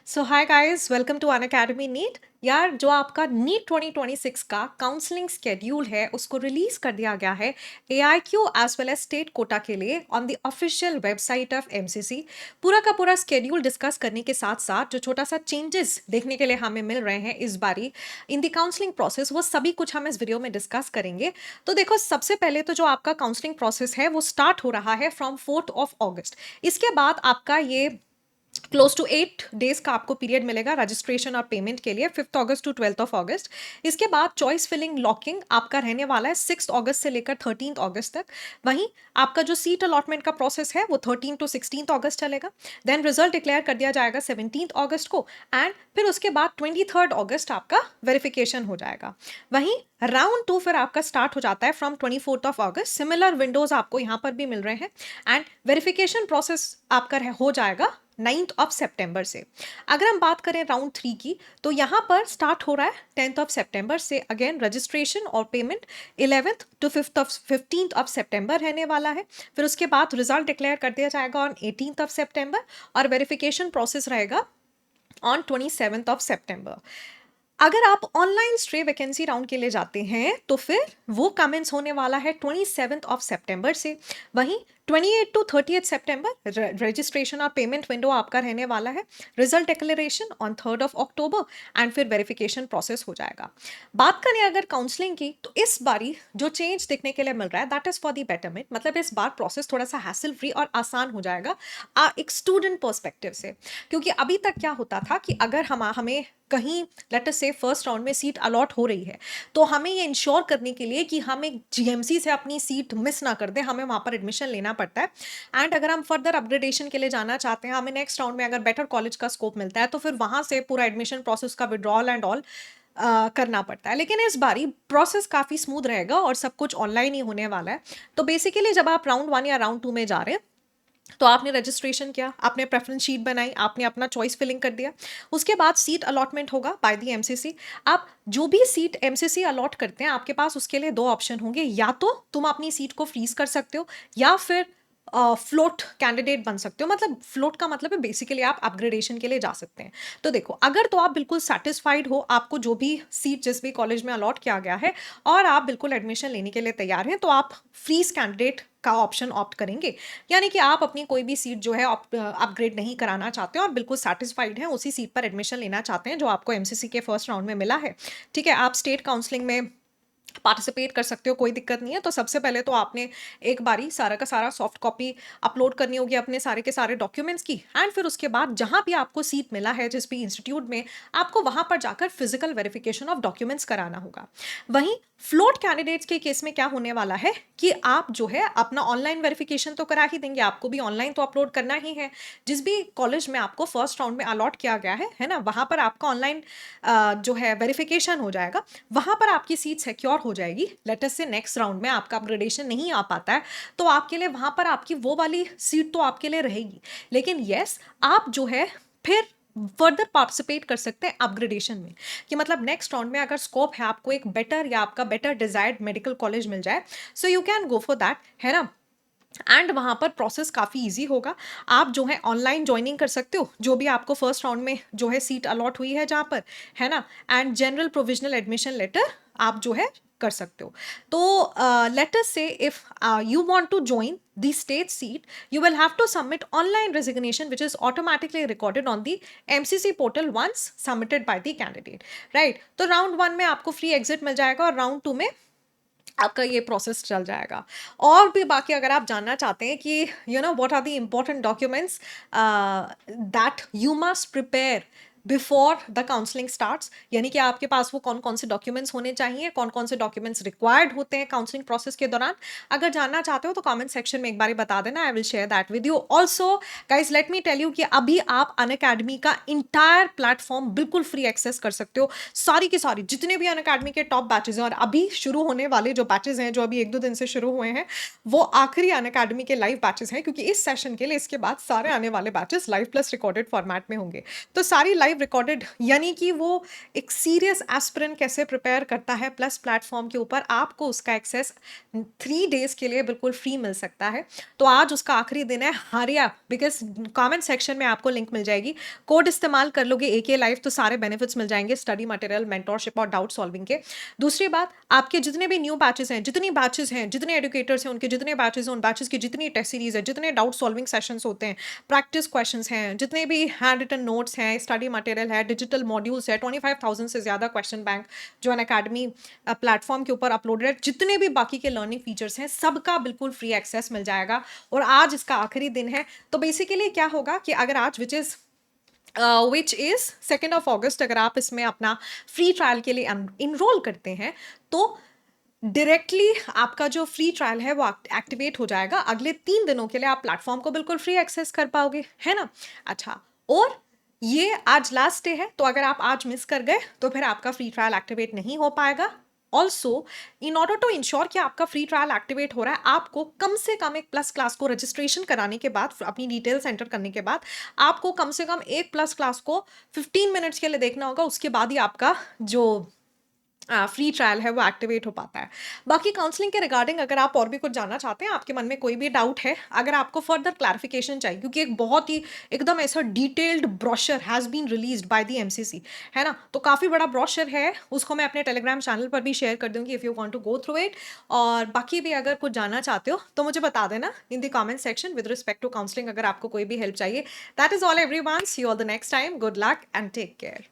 So hi guys, welcome to Unacademy NEET. यार, जो आपका नीट 2026 का काउंसलिंग स्केड्यूल है उसको रिलीज कर दिया गया है AIQ as well as state quota के लिए on the official website of MCC। पूरा का पूरा स्केड्यूल डिस्कस करने के साथ साथ जो छोटा सा चेंजेस देखने के लिए हमें मिल रहे हैं इस बारी इन द काउंसलिंग प्रोसेस, वो सभी कुछ हम इस वीडियो में डिस्कस करेंगे। तो देखो, सबसे पहले तो जो आपका काउंसलिंग प्रोसेस है वो स्टार्ट हो रहा है फ्रॉम 4 अगस्त। इसके बाद आपका ये क्लोज टू 8 डेज का आपको पीरियड मिलेगा रजिस्ट्रेशन और पेमेंट के लिए, 5 अगस्त टू 12 अगस्त। इसके बाद चॉइस फिलिंग लॉकिंग आपका रहने वाला है 6 अगस्त से लेकर 13 अगस्त तक। वहीं आपका जो सीट अलॉटमेंट का प्रोसेस है वो 13 टू 16 अगस्त चलेगा। देन रिजल्ट डिक्लेयर कर दिया जाएगा 17 अगस्त को, एंड फिर उसके बाद 23 अगस्त आपका वेरिफिकेशन हो जाएगा। वहीं राउंड 2 फिर आपका स्टार्ट हो जाता है फ्रॉम 24 अगस्त। सिमिलर विंडोज आपको यहाँ पर भी मिल रहे हैं, एंड वेरिफिकेशन प्रोसेस आपका हो जाएगा 9 सितंबर से। अगर हम बात करें राउंड 3 की, तो यहाँ पर स्टार्ट हो रहा है 10 सितंबर से। अगेन रजिस्ट्रेशन और पेमेंट 11 टू 15 सितंबर रहने वाला है। फिर उसके बाद रिजल्ट डिक्लेयर कर दिया जाएगा ऑन 18 सितंबर, और वेरिफिकेशन प्रोसेस रहेगा ऑन 27 सितंबर। अगर आप ऑनलाइन स्ट्रे वैकेंसी राउंड के लिए जाते हैं तो फिर वो कमेंस होने वाला है 27 सितंबर से। वहीं 28 टू 30 सितंबर रजिस्ट्रेशन और पेमेंट विंडो आपका रहने वाला है। Result declaration on 3 October, and फिर वेरिफिकेशन प्रोसेस हो जाएगा। बात करें अगर काउंसलिंग की, तो इस बारी जो चेंज देखने के लिए मिल रहा है that is for the betterment. मतलब इस बार प्रोसेस थोड़ा सा हैसल फ्री और आसान हो जाएगा एक स्टूडेंट पर्सपेक्टिव से। क्योंकि अभी तक क्या होता था कि अगर हमें कहीं लेट अस से फर्स्ट राउंड में सीट अलॉट हो रही है, तो हमें ये इंश्योर करने के लिए कि हम एक GMC से अपनी सीट मिस ना कर दें, हमें वहाँ पर एडमिशन लेना पड़ता है। एंड अगर हम फर्दर अपग्रेडेशन के लिए जाना चाहते हैं, हमें नेक्स्ट राउंड में अगर बेटर कॉलेज का स्कोप मिलता है, तो फिर वहाँ से पूरा एडमिशन प्रोसेस का विड्रॉल एंड ऑल करना पड़ता है। लेकिन इस बारी प्रोसेस काफ़ी स्मूथ रहेगा और सब कुछ ऑनलाइन ही होने वाला है। तो बेसिकली जब आप राउंड 1 या राउंड 2 में जा रहे हैं, तो आपने रजिस्ट्रेशन किया, आपने प्रेफरेंस शीट बनाई, आपने अपना चॉइस फिलिंग कर दिया। उसके बाद सीट अलॉटमेंट होगा बाय दी MCC। आप जो भी सीट MCC अलॉट करते हैं, आपके पास उसके लिए 2 ऑप्शन होंगे। या तो तुम अपनी सीट को फ्रीज कर सकते हो, या फिर फ्लोट कैंडिडेट बन सकते हो। मतलब फ्लोट का मतलब है बेसिकली आप अपग्रेडेशन के लिए जा सकते हैं। तो देखो, अगर तो आप बिल्कुल सेटिस्फाइड हो, आपको जो भी सीट जिस भी कॉलेज में अलॉट किया गया है और आप बिल्कुल एडमिशन लेने के लिए तैयार हैं, तो आप फ्रीज कैंडिडेट का ऑप्शन ऑप्ट करेंगे। यानी कि आप अपनी कोई भी सीट जो है अपग्रेड नहीं कराना चाहते हैं और बिल्कुल सेटिस्फाइड हैं, उसी सीट पर एडमिशन लेना चाहते हैं जो आपको MCC के फर्स्ट राउंड में मिला है। ठीक है, आप स्टेट काउंसलिंग में पार्टिसिपेट कर सकते हो, कोई दिक्कत नहीं है। तो सबसे पहले तो आपने एक बारी सारा का सारा सॉफ्ट कॉपी अपलोड करनी होगी अपने सारे के सारे डॉक्यूमेंट्स की, एंड फिर उसके बाद जहां भी आपको सीट मिला है जिस भी इंस्टीट्यूट में, आपको वहां पर जाकर फिजिकल वेरिफिकेशन ऑफ डॉक्यूमेंट्स कराना होगा। वहीं फ्लोट कैंडिडेट्स के केस में क्या होने वाला है कि आप जो है अपना ऑनलाइन वेरिफिकेशन तो करा ही देंगे, आपको भी ऑनलाइन तो अपलोड करना ही है। जिस भी कॉलेज में आपको फर्स्ट राउंड में अलॉट किया गया है ना, वहां पर आपका ऑनलाइन जो है वेरिफिकेशन हो जाएगा, वहां पर आपकी सीट सिक्योर हो जाएगी। लेट अस से नेक्स्ट राउंड में आपका अपग्रेडेशन नहीं आ पाता है, तो आपके लिए वहां पर आपकी वो वाली सीट तो आपके लिए रहेगी। लेकिन यस, आप जो है फिर फर्दर पार्टिसिपेट कर सकते हैं अपग्रेडेशन में। कि मतलब नेक्स्ट राउंड में अगर स्कोप है आपको एक बेटर या आपका बेटर डिजायर्ड मेडिकल कॉलेज मिल जाए, so you can go for that, है ना। एंड वहाँ पर प्रोसेस काफ़ी इजी होगा। आप जो है ऑनलाइन ज्वाइनिंग कर सकते हो, जो भी आपको फर्स्ट राउंड में जो है सीट अलॉट हुई है जहाँ पर, है ना। And general provisional admission letter आप जो है कर सकते हो। तो लेट अस से if you want to join the state seat, you will have to submit online resignation which is automatically recorded on the MCC portal once submitted by the candidate, right। तो round 1 में आपको free exit मिल जाएगा और round 2 में आपका ये process चल जाएगा। और भी बाकी अगर आप जानना चाहते हैं कि what are the important documents that you must prepare before the counselling starts, यानी कि आपके पास वो कौन कौन से डॉक्यूमेंट्स होने चाहिए, कौन कौन से डॉक्यूमेंट्स रिक्वायर्ड होते हैं काउंसलिंग प्रोसेस के दौरान, अगर जानना चाहते हो तो कमेंट सेक्शन में एक बार बता देना। I will share that with you. Also guys, let me tell you कि अभी आप अनअकैडमी का इंटायर प्लेटफॉर्म बिल्कुल फ्री एक्सेस कर सकते हो। सारी की सारी जितने भी अनअकैडमी के टॉप बैचेज हैं और अभी शुरू होने वाले जो बैचेज हैं, जो अभी 1-2 दिन से शुरू हुए हैं, वो आखिरी अनअकैडमी के लाइव बैचेज हैं। क्योंकि इस सेशन के लिए इसके बाद सारे आने वाले batches live plus recorded format में होंगे। तो सारी लाइव लाइव रिकॉर्डेड, यानी कि वो एक सीरियस एस्पिरेंट कैसे प्रिपेयर करता है प्लस प्लेटफॉर्म के ऊपर, आपको उसका एक्सेस 3 डेज के लिए बिल्कुल फ्री मिल सकता है। तो आज उसका आखिरी दिन है, हारिया, बिकॉज कमेंट सेक्शन में आपको लिंक मिल जाएगी, कोड इस्तेमाल कर लोगे एके लाइव तो सारे बेनिफिट्स मिल जाएंगे, स्टडी मटेरियल, मेंटोरशिप और डाउट सॉल्विंग के। दूसरी बात, आपके जितने भी न्यू बैचेस हैं, जितनी बैचेस हैं, जितने एजुकेटर्स हैं, उनके जितने बैचेस हैं, उन बैचेस की जितनी टेस्ट सीरीज है, जितने डाउट सॉल्विंग सेशंस होते हैं, प्रैक्टिस क्वेश्चंस हैं, जितने भी हैंड रिटन नोट्स हैं, स्टडी मटेरियल है, डिजिटल मॉड्यूल्स है, 25,000 से ज़्यादा क्वेश्चन बैंक जो अनअकैडमी प्लेटफॉर्म के ऊपर अपलोडेड है, जितने भी बाकी के लर्निंग फीचर्स हैं, सबका बिल्कुल फ्री एक्सेस मिल जाएगा। और आज इसका आखिरी दिन है। तो बेसिकली क्या होगा कि अगर आज विच इज़ 2 अगस्त अगर आप इसमें अपना फ्री ट्रायल के लिए इनरोल करते हैं तो डायरेक्टली आपका जो फ्री ट्रायल है वो एक्टिवेट हो जाएगा। अगले 3 दिनों के लिए आप प्लेटफॉर्म को बिल्कुल फ्री एक्सेस कर पाओगे, है ना। अच्छा, और ये आज लास्ट डे है, तो अगर आप आज मिस कर गए तो फिर आपका फ्री ट्रायल एक्टिवेट नहीं हो पाएगा। Also, in order to ensure कि आपका फ्री ट्रायल एक्टिवेट हो रहा है, आपको कम से कम एक प्लस क्लास को रजिस्ट्रेशन कराने के बाद, अपनी डिटेल्स एंटर करने के बाद, आपको कम से कम एक प्लस क्लास को 15 मिनट्स के लिए देखना होगा। उसके बाद ही आपका जो फ्री ट्रायल है वो एक्टिवेट हो पाता है। बाकी काउंसलिंग के रिगार्डिंग अगर आप और भी कुछ जानना चाहते हैं, आपके मन में कोई भी डाउट है, अगर आपको फर्दर क्लैरिफिकेशन चाहिए, क्योंकि एक बहुत ही एकदम ऐसा detailed brochure has been released by the MCC, है ना, तो काफ़ी बड़ा ब्रोशर है, उसको मैं अपने टेलीग्राम चैनल पर भी शेयर कर दूंगी if you want to go through it. और बाकी भी अगर कुछ जानना चाहते हो तो मुझे बता देना in the comment section with respect to counselling, अगर आपको कोई भी हेल्प चाहिए। That is all everyone, see you all the next time, good luck and take care.